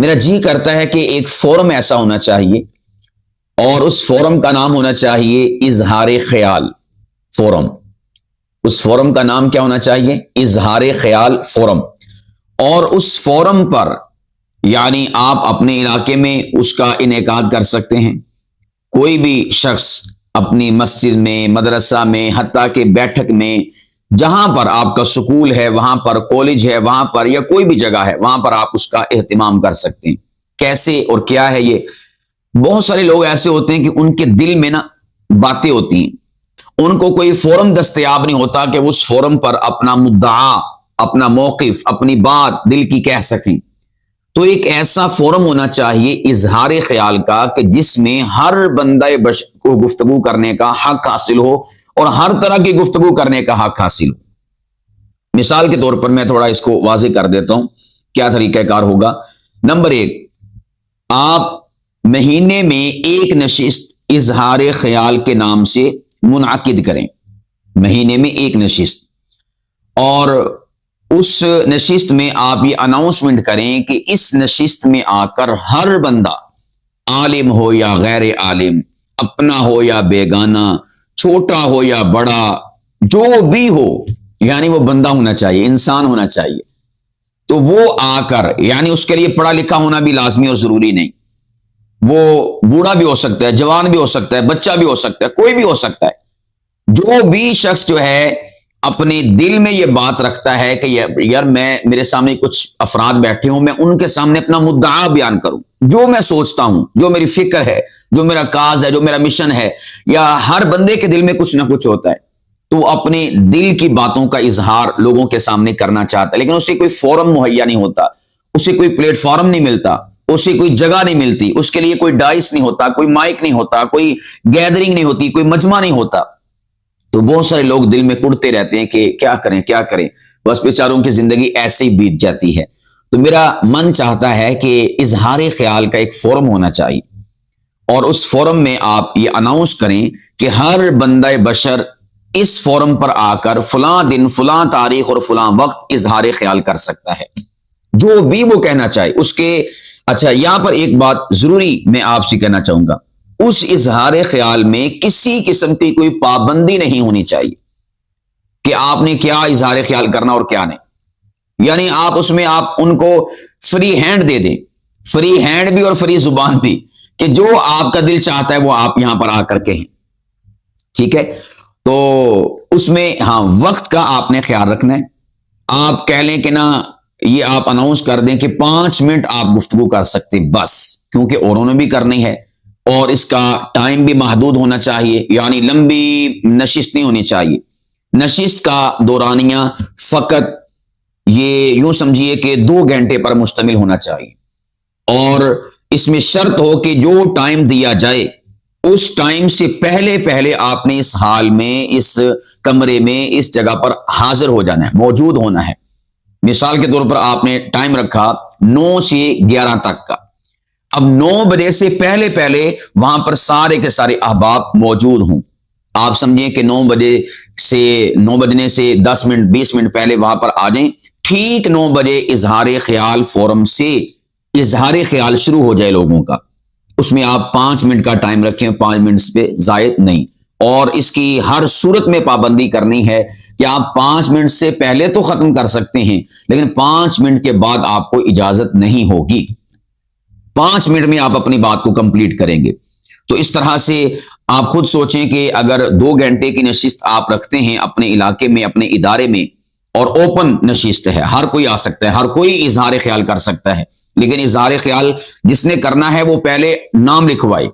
میرا جی کرتا ہے کہ ایک فورم ایسا ہونا چاہیے اور اس فورم کا نام ہونا چاہیے اظہار خیال فورم. اس فورم کا نام کیا ہونا چاہیے؟ اظہار خیال فورم. اور اس فورم پر یعنی آپ اپنے علاقے میں اس کا انعقاد کر سکتے ہیں. کوئی بھی شخص اپنی مسجد میں، مدرسہ میں، حتیٰ کہ بیٹھک میں، جہاں پر آپ کا سکول ہے، وہاں پر کالج ہے، وہاں پر یا کوئی بھی جگہ ہے، وہاں پر آپ اس کا اہتمام کر سکتے ہیں. کیسے اور کیا ہے یہ؟ بہت سارے لوگ ایسے ہوتے ہیں کہ ان کے دل میں نا باتیں ہوتی ہیں، ان کو کوئی فورم دستیاب نہیں ہوتا کہ اس فورم پر اپنا مدعا، اپنا موقف، اپنی بات دل کی کہہ سکیں. تو ایک ایسا فورم ہونا چاہیے اظہار خیال کا کہ جس میں ہر بندہ بشر کو گفتگو کرنے کا حق حاصل ہو اور ہر طرح کی گفتگو کرنے کا حق حاصل ہو. مثال کے طور پر میں تھوڑا اس کو واضح کر دیتا ہوں کیا طریقہ کار ہوگا. نمبر 1، آپ مہینے میں ایک نشست اظہار خیال کے نام سے منعقد کریں. مہینے میں ایک نشست، اور اس نشست میں آپ یہ اناؤنسمنٹ کریں کہ اس نشست میں آ کر ہر بندہ، عالم ہو یا غیر عالم، اپنا ہو یا بیگانہ، چھوٹا ہو یا بڑا، جو بھی ہو، یعنی وہ بندہ ہونا چاہیے، انسان ہونا چاہیے. تو وہ آ کر، یعنی اس کے لیے پڑھا لکھا ہونا بھی لازمی اور ضروری نہیں، وہ بوڑھا بھی ہو سکتا ہے، جوان بھی ہو سکتا ہے، بچہ بھی ہو سکتا ہے، کوئی بھی ہو سکتا ہے. جو بھی شخص جو ہے اپنے دل میں یہ بات رکھتا ہے کہ یار میرے سامنے کچھ افراد بیٹھے ہوں، میں ان کے سامنے اپنا مدعا بیان کروں، جو میں سوچتا ہوں، جو میری فکر ہے، جو میرا کاز ہے، جو میرا مشن ہے. یا ہر بندے کے دل میں کچھ نہ کچھ ہوتا ہے، تو اپنے دل کی باتوں کا اظہار لوگوں کے سامنے کرنا چاہتا ہے، لیکن اسے کوئی فورم مہیا نہیں ہوتا، اسے کوئی پلیٹ فارم نہیں ملتا، اسے کوئی جگہ نہیں ملتی، اس کے لیے کوئی ڈائس نہیں ہوتا، کوئی مائک نہیں ہوتا، کوئی گیدرنگ نہیں ہوتی، کوئی مجمع نہیں ہوتا. تو بہت سارے لوگ دل میں کڑتے رہتے ہیں کہ کیا کریں کیا کریں، بس بیچاروں کی زندگی ایسے ہی بیت جاتی ہے. تو میرا من چاہتا ہے کہ اظہار خیال کا ایک فورم ہونا چاہیے، اور اس فورم میں آپ یہ اناؤنس کریں کہ ہر بندہ بشر اس فورم پر آ کر فلاں دن، فلاں تاریخ اور فلاں وقت اظہار خیال کر سکتا ہے، جو بھی وہ کہنا چاہے. اس کے اچھا، یہاں پر ایک بات ضروری میں آپ سے کہنا چاہوں گا، اس اظہار خیال میں کسی قسم کی کوئی پابندی نہیں ہونی چاہیے کہ آپ نے کیا اظہار خیال کرنا اور کیا نہیں. یعنی آپ اس میں آپ ان کو فری ہینڈ دے دیں، فری ہینڈ بھی اور فری زبان بھی، کہ جو آپ کا دل چاہتا ہے وہ آپ یہاں پر آ کر کہیں. ٹھیک ہے؟ تو اس میں ہاں وقت کا آپ نے خیال رکھنا ہے. آپ کہہ لیں کہ نا یہ آپ اناؤنس کر دیں کہ 5 منٹ آپ گفتگو کر سکتے بس، کیونکہ اوروں نے بھی کرنی ہے، اور اس کا ٹائم بھی محدود ہونا چاہیے، یعنی لمبی نشست نہیں ہونی چاہیے. نشست کا دورانیہ فقط یہ یوں سمجھیے کہ 2 گھنٹے پر مشتمل ہونا چاہیے، اور اس میں شرط ہو کہ جو ٹائم دیا جائے اس ٹائم سے پہلے آپ نے اس حال میں، اس کمرے میں، اس جگہ پر حاضر ہو جانا ہے، موجود ہونا ہے. مثال کے طور پر آپ نے ٹائم رکھا 9 سے 11 تک کا. اب 9 بجے سے پہلے وہاں پر سارے کے سارے احباب موجود ہوں. آپ سمجھیں کہ 9 بجنے سے 10 منٹ 20 منٹ پہلے وہاں پر آ جائیں. ٹھیک 9 بجے اظہار خیال فورم سے اظہار خیال شروع ہو جائے لوگوں کا. اس میں آپ 5 منٹ کا ٹائم رکھیں، 5 منٹ پہ زائد نہیں. اور اس کی ہر صورت میں پابندی کرنی ہے کہ آپ 5 منٹ سے پہلے تو ختم کر سکتے ہیں، لیکن 5 منٹ کے بعد آپ کو اجازت نہیں ہوگی. 5 منٹ میں آپ اپنی بات کو کمپلیٹ کریں گے. تو اس طرح سے آپ خود سوچیں کہ اگر 2 گھنٹے کی نشست آپ رکھتے ہیں اپنے علاقے میں، اپنے ادارے میں، اور اوپن نشست ہے، ہر کوئی آ سکتا ہے، ہر کوئی اظہار خیال کر سکتا ہے، لیکن اظہار خیال جس نے کرنا ہے وہ پہلے نام لکھوائے،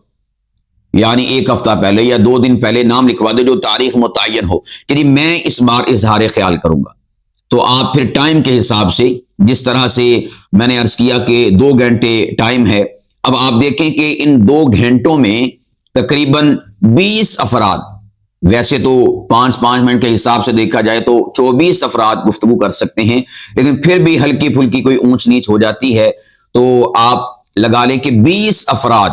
یعنی 1 ہفتہ پہلے یا 2 دن پہلے نام لکھوا دے، جو تاریخ متعین ہو کہ میں اس بار اظہار خیال کروں گا. تو آپ پھر ٹائم کے حساب سے، جس طرح سے میں نے عرض کیا کہ 2 گھنٹے ٹائم ہے، اب آپ دیکھیں کہ ان 2 گھنٹوں میں تقریباً 20 افراد، ویسے تو 5 منٹ کے حساب سے دیکھا جائے تو 24 افراد گفتگو کر سکتے ہیں، لیکن پھر بھی ہلکی پھلکی کوئی اونچ نیچ ہو جاتی ہے، تو آپ لگا لیں کہ 20 افراد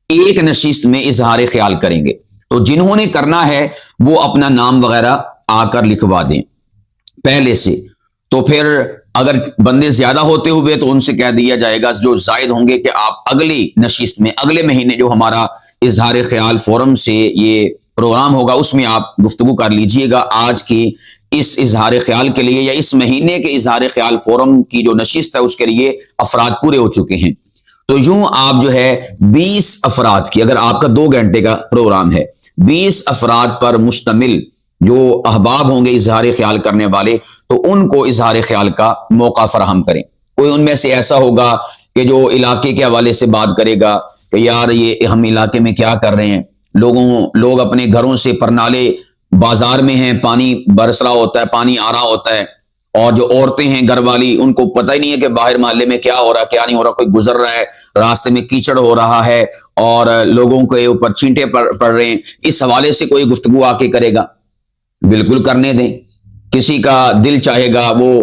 ایک نشست میں اظہار خیال کریں گے. تو جنہوں نے کرنا ہے وہ اپنا نام وغیرہ آ کر لکھوا دیں پہلے سے. تو پھر اگر بندے زیادہ ہوتے ہوئے تو ان سے کہہ دیا جائے گا جو زائد ہوں گے کہ آپ اگلی نشست میں اگلے مہینے جو ہمارا اظہار خیال فورم سے یہ پروگرام ہوگا اس میں آپ گفتگو کر لیجئے گا. آج کی اس اظہار خیال کے لیے یا اس مہینے کے اظہار خیال فورم کی جو نشست ہے اس کے لیے افراد پورے ہو چکے ہیں. تو یوں آپ جو ہے 20 افراد کی، اگر آپ کا 2 گھنٹے کا پروگرام ہے، 20 افراد پر مشتمل جو احباب ہوں گے اظہار خیال کرنے والے، تو ان کو اظہار خیال کا موقع فراہم کریں. کوئی ان میں سے ایسا ہوگا کہ جو علاقے کے حوالے سے بات کرے گا کہ یار یہ ہم علاقے میں کیا کر رہے ہیں، لوگ اپنے گھروں سے پرنالے بازار میں ہیں، پانی برس رہا ہوتا ہے، پانی آ رہا ہوتا ہے، اور جو عورتیں ہیں گھر والی ان کو پتہ ہی نہیں ہے کہ باہر محلے میں کیا ہو رہا ہے کیا نہیں ہو رہا. کوئی گزر رہا ہے، راستے میں کیچڑ ہو رہا ہے اور لوگوں کے اوپر چھینٹے پڑ رہے ہیں. اس حوالے سے کوئی گفتگو آ کے کرے گا، بالکل کرنے دیں. کسی کا دل چاہے گا وہ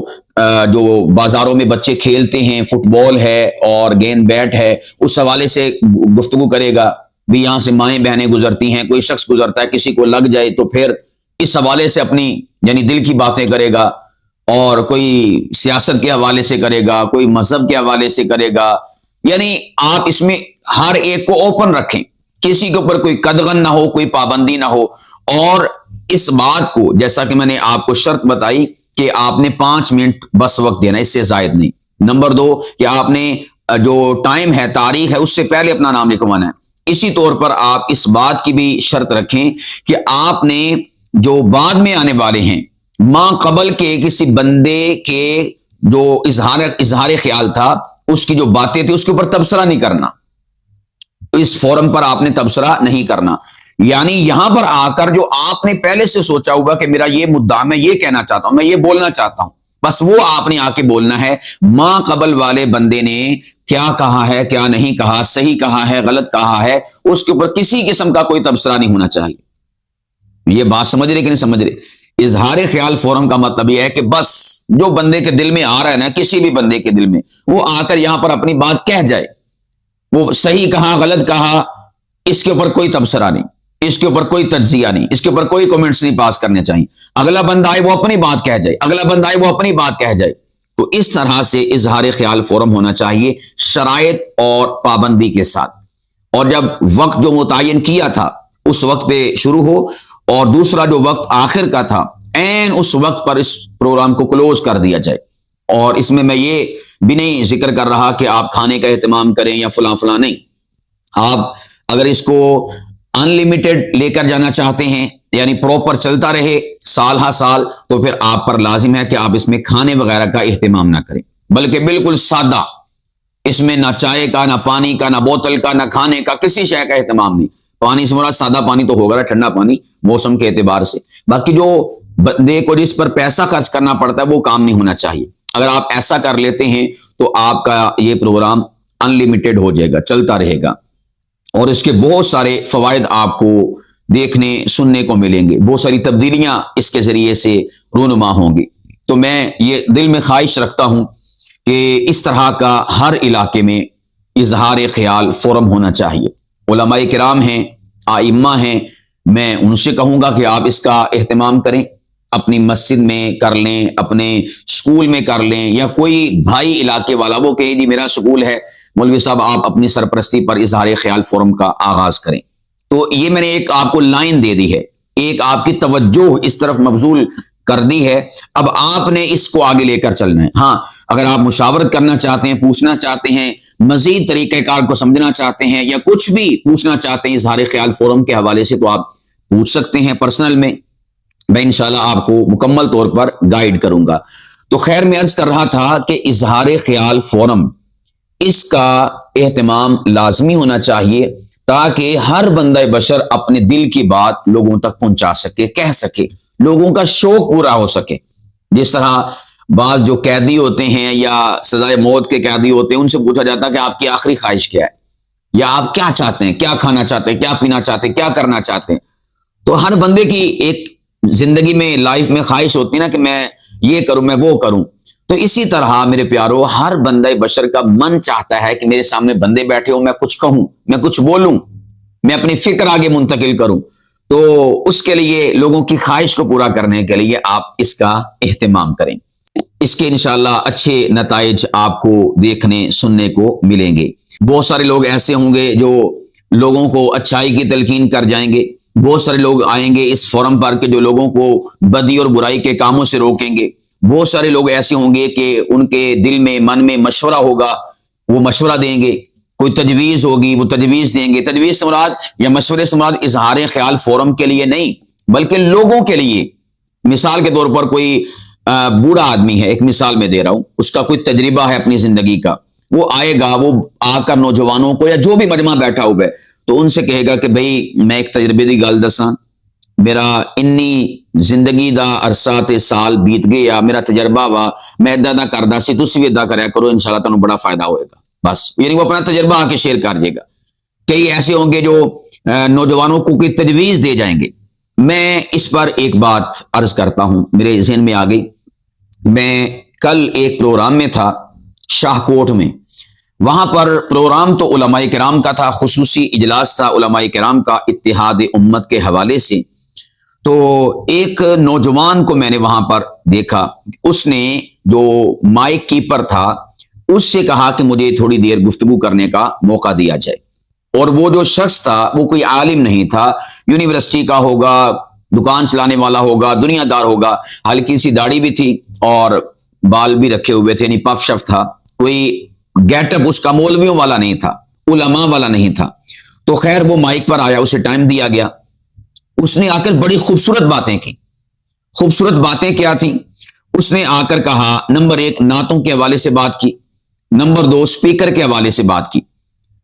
جو بازاروں میں بچے کھیلتے ہیں، فٹ بال ہے اور گیند بیٹ ہے، اس حوالے سے گفتگو کرے گا. بھی یہاں سے مائیں بہنیں گزرتی ہیں، کوئی شخص گزرتا ہے کسی کو لگ جائے تو پھر اس حوالے سے اپنی یعنی دل کی باتیں کرے گا. اور کوئی سیاست کے حوالے سے کرے گا، کوئی مذہب کے حوالے سے کرے گا. یعنی آپ اس میں ہر ایک کو اوپن رکھیں، کسی کے اوپر کوئی قدغن نہ ہو، کوئی پابندی نہ ہو. اور اس بات کو جیسا کہ میں نے آپ کو شرط بتائی کہ آپ نے 5 منٹ بس وقت دینا، اس سے زائد نہیں. نمبر 2 کہ آپ نے جو ٹائم ہے، تاریخ ہے، اس سے پہلے اپنا نام لکھوانا ہے. اسی طور پر آپ اس بات کی بھی شرط رکھیں کہ آپ نے جو بعد میں آنے والے ہیں ماں قبل کے کسی بندے کے جو اظہار خیال تھا اس کی جو باتیں تھی اس کے اوپر تبصرہ نہیں کرنا. اس فورم پر آپ نے تبصرہ نہیں کرنا. یعنی یہاں پر آ کر جو آپ نے پہلے سے سوچا ہوگا کہ میرا یہ مدعا، میں یہ کہنا چاہتا ہوں، میں یہ بولنا چاہتا ہوں، بس وہ آپ نے آ کے بولنا ہے. ماں قبل والے بندے نے کیا کہا ہے، کیا نہیں کہا، صحیح کہا ہے، غلط کہا ہے، اس کے اوپر کسی قسم کا کوئی تبصرہ نہیں ہونا چاہیے. یہ بات سمجھ رہے کہ نہیں سمجھ رہے؟ اظہار خیال فورم کا مطلب یہ ہے کہ بس جو بندے کے دل میں آ رہا ہے نا، کسی بھی بندے کے دل میں، وہ آ کر یہاں پر اپنی بات کہہ جائے. وہ صحیح کہا، غلط کہا، اس کے اوپر کوئی تبصرہ نہیں، اس کے اوپر کوئی تجزیہ نہیں، اس کے اوپر کوئی کمنٹس نہیں پاس کرنے چاہیے. اگلا بندہ آئے وہ اپنی بات کہہ جائے، اگلا بندہ آئے وہ اپنی بات کہہ جائے. تو اس طرح سے اظہار خیال فورم ہونا چاہیے، شرائط اور پابندی کے ساتھ. اور جب وقت جو متعین کیا تھا اس وقت پہ شروع ہو، اور دوسرا جو وقت آخر کا تھا عین اس وقت پر اس پروگرام کو کلوز کر دیا جائے. اور اس میں یہ بھی نہیں ذکر کر رہا کہ آپ کھانے کا اہتمام کریں یا فلاں فلاں، نہیں. آپ اگر اس کو ان لمیٹڈ لے کر جانا چاہتے ہیں، یعنی پراپر چلتا رہے سال ہا سال، تو پھر آپ پر لازم ہے کہ آپ اس میں کھانے وغیرہ کا اہتمام نہ کریں، بلکہ بالکل سادہ. اس میں نہ چائے کا، نہ پانی کا، نہ بوتل کا، نہ کھانے کا، کسی شے کا اہتمام نہیں. پانی سے مراد سادہ پانی تو ہوگا، ٹھنڈا پانی موسم کے اعتبار سے. باقی جو بندے کو جس پر پیسہ خرچ کرنا پڑتا ہے وہ کام نہیں ہونا چاہیے. اگر آپ ایسا کر لیتے ہیں تو آپ کا یہ پروگرام ان لمیٹڈ ہو جائے گا، چلتا رہے گا، اور اس کے بہت سارے فوائد آپ کو دیکھنے سننے کو ملیں گے، بہت ساری تبدیلیاں اس کے ذریعے سے رونما ہوں گی. تو میں یہ دل میں خواہش رکھتا ہوں کہ اس طرح کا ہر علاقے میں اظہار خیال فورم ہونا چاہیے. علماء کرام ہیں، ائمہ ہیں، میں ان سے کہوں گا کہ آپ اس کا اہتمام کریں. اپنی مسجد میں کر لیں، اپنے سکول میں کر لیں، یا کوئی بھائی علاقے والا وہ کہے جی میرا سکول ہے، مولوی صاحب آپ اپنی سرپرستی پر اظہار خیال فورم کا آغاز کریں. تو یہ میں نے ایک آپ کو لائن دے دی ہے، ایک آپ کی توجہ اس طرف مبذول کر دی ہے. اب آپ نے اس کو آگے لے کر چلنا ہے. ہاں اگر آپ مشاورت کرنا چاہتے ہیں، پوچھنا چاہتے ہیں، مزید طریقہ کار کو سمجھنا چاہتے ہیں، یا کچھ بھی پوچھنا چاہتے ہیں اظہار خیال فورم کے حوالے سے، تو آپ پوچھ سکتے ہیں پرسنل میں انشاءاللہ آپ کو مکمل طور پر گائیڈ کروں گا. تو خیر میں عرض کر رہا تھا کہ اظہار خیال فورم، اس کا اہتمام لازمی ہونا چاہیے تاکہ ہر بندہ بشر اپنے دل کی بات لوگوں تک پہنچا سکے، کہہ سکے، لوگوں کا شوق پورا ہو سکے. جس طرح بعض جو قیدی ہوتے ہیں یا سزائے موت کے قیدی ہوتے ہیں، ان سے پوچھا جاتا ہے کہ آپ کی آخری خواہش کیا ہے، یا آپ کیا چاہتے ہیں، کیا کھانا چاہتے ہیں، کیا پینا چاہتے ہیں، کیا کرنا چاہتے ہیں. تو ہر بندے کی ایک زندگی میں، لائف میں خواہش ہوتی ہے نا کہ میں یہ کروں، میں وہ کروں. تو اسی طرح میرے پیارو، ہر بندہ بشر کا من چاہتا ہے کہ میرے سامنے بندے بیٹھے ہوں، میں کچھ کہوں، میں کچھ بولوں، میں اپنی فکر آگے منتقل کروں. تو اس کے لیے لوگوں کی خواہش کو پورا کرنے کے لیے آپ اس کا اہتمام کریں. اس کے انشاءاللہ اچھے نتائج آپ کو دیکھنے سننے کو ملیں گے۔ بہت سارے لوگ ایسے ہوں گے جو لوگوں کو اچھائی کی تلقین کر جائیں گے، بہت سارے لوگ آئیں گے اس فورم پر کہ جو لوگوں کو بدی اور برائی کے کاموں سے روکیں گے، بہت سارے لوگ ایسے ہوں گے کہ ان کے دل میں من میں مشورہ ہوگا، وہ مشورہ دیں گے، کوئی تجویز ہوگی وہ تجویز دیں گے۔ تجویز سے مراد یا مشورے سے مراد اظہار خیال فورم کے لیے نہیں بلکہ لوگوں کے لیے۔ مثال کے طور پر کوئی بوڑھا آدمی ہے، ایک مثال میں دے رہا ہوں، اس کا کوئی تجربہ ہے اپنی زندگی کا، وہ آئے گا، وہ آ کر نوجوانوں کو یا جو بھی مجمع بیٹھا ہوا ہے تو ان سے کہے گا کہ بھئی میں ایک تجربے دی گل دساں، میرا انی زندگی دا عرصہ تے سال بیت گیا، میرا تجربہ وا، میں ادا دا کردا سی، تسی بھی ادا کریا کرو، انشاءاللہ تانوں بڑا فائدہ ہوئے گا۔ بس یعنی وہ اپنا تجربہ آ کے شیئر کر دے گا۔ کئی ایسے ہوں گے جو نوجوانوں کو کوئی تجویز دے جائیں گے۔ میں اس پر ایک بات عرض کرتا ہوں، میرے ذہن میں آ گئی۔ میں کل ایک پروگرام میں تھا شاہ کوٹ میں، وہاں پر پروگرام تو علماء کرام کا تھا، خصوصی اجلاس تھا علماء کرام کا اتحاد امت کے حوالے سے۔ تو ایک نوجوان کو میں نے وہاں پر دیکھا، اس نے جو مائک کیپر تھا اس سے کہا کہ مجھے تھوڑی دیر گفتگو کرنے کا موقع دیا جائے، اور وہ جو شخص تھا وہ کوئی عالم نہیں تھا، یونیورسٹی کا ہوگا، دکان چلانے والا ہوگا، دنیا دار ہوگا، ہلکی سی داڑھی بھی تھی اور بال بھی رکھے ہوئے تھے، یعنی پف شف تھا، کوئی گیٹ اپ اس کا مولویوں والا نہیں تھا، علماء والا نہیں تھا۔ تو خیر وہ مائک پر آیا، اسے ٹائم دیا گیا، اس نے آ کر بڑی خوبصورت باتیں کی۔ خوبصورت باتیں کیا تھیں؟ اس نے آ کر کہا، نمبر ایک نعتوں کے حوالے سے بات کی، نمبر دو سپیکر کے حوالے سے بات کی۔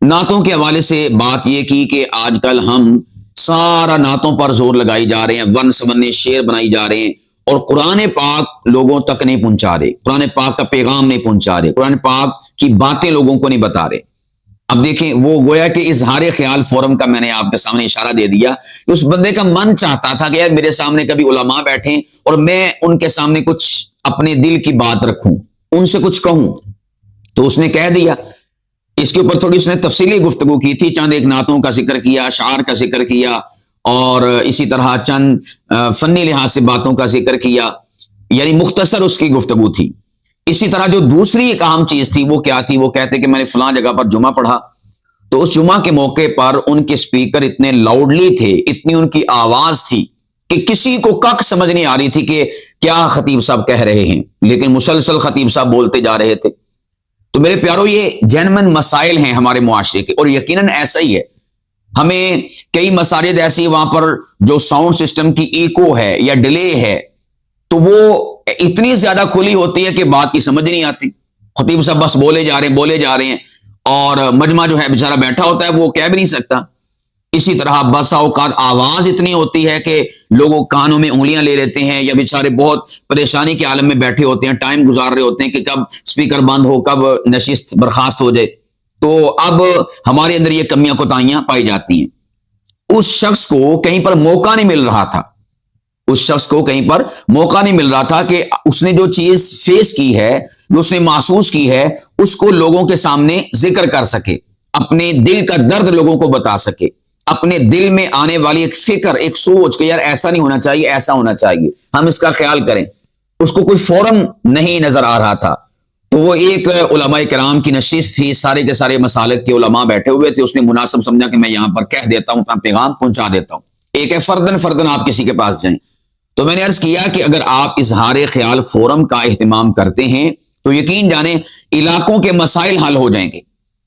نعتوں کے حوالے سے بات یہ کی کہ آج کل ہم سارا نعتوں پر زور لگائی جا رہے ہیں، ون سمنے شعر بنائی جا رہے ہیں، اور قرآن پاک لوگوں تک نہیں پہنچا رہے، قرآن پاک کا پیغام نہیں پہنچا رہے، قرآن پاک کی باتیں لوگوں کو نہیں بتا رہے۔ اب دیکھیں، وہ گویا کہ اظہار خیال فورم کا میں نے آپ کے سامنے اشارہ دے دیا کہ اس بندے کا من چاہتا تھا کہ یار میرے سامنے کبھی علماء بیٹھیں اور میں ان کے سامنے کچھ اپنے دل کی بات رکھوں، ان سے کچھ کہوں، تو اس نے کہہ دیا۔ اس کے اوپر تھوڑی اس نے تفصیلی گفتگو کی تھی، چند ایک نعتوں کا ذکر کیا، اشعار کا ذکر کیا، اور اسی طرح چند فنی لحاظ سے باتوں کا ذکر کیا، یعنی مختصر اس کی گفتگو تھی۔ اسی طرح جو دوسری ایک اہم چیز تھی وہ کیا تھی؟ وہ کہتے کہ میں نے فلاں جگہ پر جمعہ پڑھا، تو اس جمعہ کے موقع پر ان کے سپیکر اتنے لاؤڈلی تھے، اتنی ان کی آواز تھی کہ کسی کو کک سمجھ نہیں آ رہی تھی کہ کیا خطیب صاحب کہہ رہے ہیں، لیکن مسلسل خطیب صاحب بولتے جا رہے تھے۔ تو میرے پیارو، یہ جینوین مسائل ہیں ہمارے معاشرے کے، اور یقیناً ایسا ہی ہے۔ ہمیں کئی مساجد ایسی وہاں پر جو ساؤنڈ سسٹم کی ایکو ہے یا ڈیلے ہے تو وہ اتنی زیادہ کھلی ہوتی ہے کہ بات کی سمجھ نہیں آتی، خطیب صاحب بس بولے جا رہے ہیں اور مجمع جو ہے بیچارہ بیٹھا ہوتا ہے وہ کہہ بھی نہیں سکتا۔ اسی طرح بسا اوقات آواز اتنی ہوتی ہے کہ لوگوں کانوں میں انگلیاں لے لیتے ہیں، یا بیچارے بہت پریشانی کے عالم میں بیٹھے ہوتے ہیں، ٹائم گزار رہے ہوتے ہیں کہ کب سپیکر بند ہو، کب نشست برخاست ہو جائے۔ تو اب ہمارے اندر یہ کمیاں کوتاہیاں پائی جاتی ہیں۔ اس شخص کو کہیں پر موقع نہیں مل رہا تھا، کہ اس نے جو چیز فیس کی ہے، جو اس نے محسوس کی ہے، اس کو لوگوں کے سامنے ذکر کر سکے، اپنے دل کا درد لوگوں کو بتا سکے، اپنے دل میں آنے والی ایک فکر، ایک سوچ کہ یار ایسا نہیں ہونا چاہیے، ایسا ہونا چاہیے، ہم اس کا خیال کریں۔ اس کو کوئی فورم نہیں نظر آ رہا تھا۔ تو وہ ایک علماء کرام کی نشست تھی، سارے کے سارے مسالک کے علماء بیٹھے ہوئے تھے، اس نے مناسب سمجھا کہ میں یہاں پر کہہ دیتا ہوں، اپنا پیغام پہنچا دیتا ہوں۔ ایک ہے فردن آپ کسی کے پاس جائیں۔ تو میں نے عرض کیا کہ اگر آپ اظہار خیال فورم کا اہتمام کرتے ہیں تو یقین جانیں علاقوں کے مسائل حل ہو جائیں گے،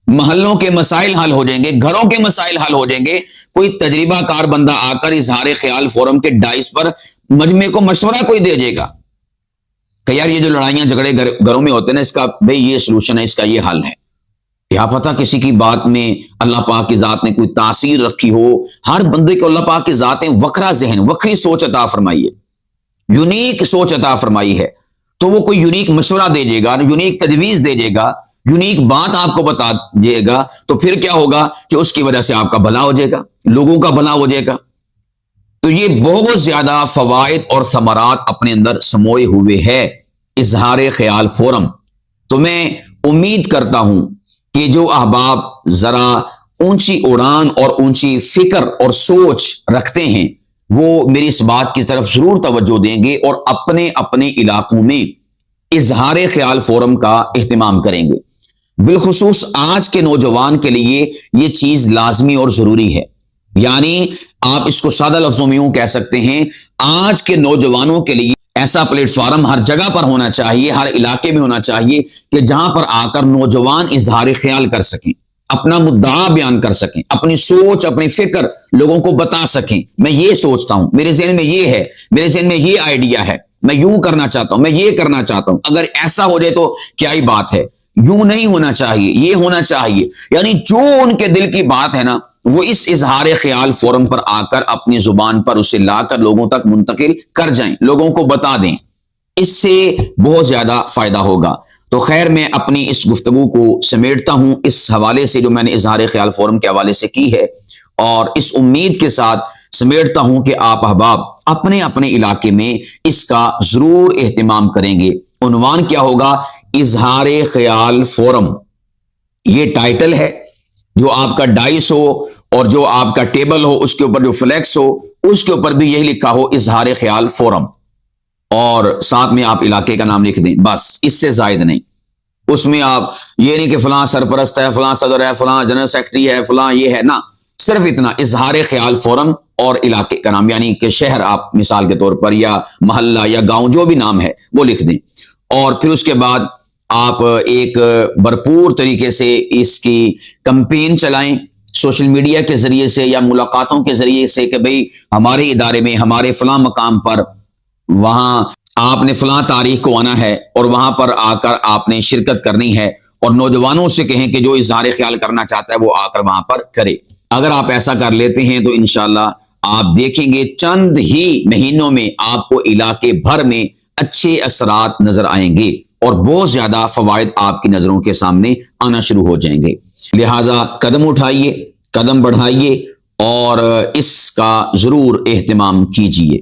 محلوں کے مسائل حل ہو جائیں گے، گھروں کے مسائل حل ہو جائیں گے۔ کوئی تجربہ کار بندہ آ کر اظہار خیال فورم کے ڈائس پر مجمع کو مشورہ کوئی دے جائے گا کہ یار یہ جو لڑائیاں جھگڑے گھروں میں ہوتے ہیں نا، اس کا بھئی یہ سلوشن ہے، اس کا یہ حل ہے۔ کیا پتا کسی کی بات میں اللہ پاک کی ذات نے کوئی تاثیر رکھی ہو۔ ہر بندے کو اللہ پاک کی ذات نے وکرا ذہن، وکری سوچ عطا فرمائی ہے، یونیک سوچ عطا فرمائی ہے۔ تو وہ کوئی یونیک مشورہ دے جائے گا، یونیک تجویز دے جائے گا، یونیک بات آپ کو بتا دے گا، تو پھر کیا ہوگا کہ اس کی وجہ سے آپ کا بھلا ہو جائے گا، لوگوں کا بھلا ہو جائے گا۔ تو یہ بہت زیادہ فوائد اور ثمرات اپنے اندر سموئے ہوئے ہے اظہار خیال فورم۔ تو میں امید کرتا ہوں کہ جو احباب ذرا اونچی اڑان اور اونچی فکر اور سوچ رکھتے ہیں وہ میری اس بات کی طرف ضرور توجہ دیں گے، اور اپنے اپنے علاقوں میں اظہار خیال فورم کا اہتمام کریں گے۔ بالخصوص آج کے نوجوان کے لیے یہ چیز لازمی اور ضروری ہے، یعنی آپ اس کو سادہ لفظوں میں یوں کہہ سکتے ہیں، آج کے نوجوانوں کے لیے ایسا پلیٹ فارم ہر جگہ پر ہونا چاہیے، ہر علاقے میں ہونا چاہیے کہ جہاں پر آ کر نوجوان اظہار خیال کر سکیں، اپنا مدعا بیان کر سکیں، اپنی سوچ اپنی فکر لوگوں کو بتا سکیں۔ میں یہ سوچتا ہوں، میرے ذہن میں یہ ہے، میرے ذہن میں یہ آئیڈیا ہے، میں یوں کرنا چاہتا ہوں، میں یہ کرنا چاہتا ہوں۔ اگر ایسا ہو جائے تو کیا ہی بات ہے، یوں نہیں ہونا چاہیے، یہ ہونا چاہیے۔ یعنی جو ان کے دل کی بات ہے نا، وہ اس اظہار خیال فورم پر آ کر اپنی زبان پر اسے لا کر لوگوں تک منتقل کر جائیں، لوگوں کو بتا دیں، اس سے بہت زیادہ فائدہ ہوگا۔ تو خیر، میں اپنی اس گفتگو کو سمیٹتا ہوں اس حوالے سے جو میں نے اظہار خیال فورم کے حوالے سے کی ہے، اور اس امید کے ساتھ سمیٹتا ہوں کہ آپ احباب اپنے اپنے علاقے میں اس کا ضرور اہتمام کریں گے۔ عنوان کیا ہوگا؟ اظہار خیال فورم، یہ ٹائٹل ہے۔ جو آپ کا ڈائس ہو اور جو آپ کا ٹیبل ہو، اس کے اوپر جو فلیکس ہو، اس کے اوپر بھی یہی لکھا ہو اظہار خیال فورم، اور ساتھ میں آپ علاقے کا نام لکھ دیں، بس اس سے زائد نہیں۔ اس میں آپ یہ نہیں کہ فلاں سرپرست ہے، فلاں صدر ہے، فلاں جنرل سیکرٹری ہے، فلاں یہ ہے، نا، صرف اتنا اظہار خیال فورم اور علاقے کا نام، یعنی کہ شہر آپ مثال کے طور پر یا محلہ یا گاؤں جو بھی نام ہے وہ لکھ دیں، اور پھر اس کے بعد آپ ایک بھرپور طریقے سے اس کی کمپین چلائیں سوشل میڈیا کے ذریعے سے یا ملاقاتوں کے ذریعے سے کہ بھئی ہمارے ادارے میں ہمارے فلاں مقام پر وہاں آپ نے فلاں تاریخ کو آنا ہے اور وہاں پر آ کر آپ نے شرکت کرنی ہے، اور نوجوانوں سے کہیں کہ جو اظہار خیال کرنا چاہتا ہے وہ آ کر وہاں پر کرے۔ اگر آپ ایسا کر لیتے ہیں تو انشاءاللہ آپ دیکھیں گے چند ہی مہینوں میں آپ کو علاقے بھر میں اچھے اثرات نظر آئیں گے اور بہت زیادہ فوائد آپ کی نظروں کے سامنے آنا شروع ہو جائیں گے۔ لہٰذا قدم اٹھائیے، قدم بڑھائیے اور اس کا ضرور اہتمام کیجیے۔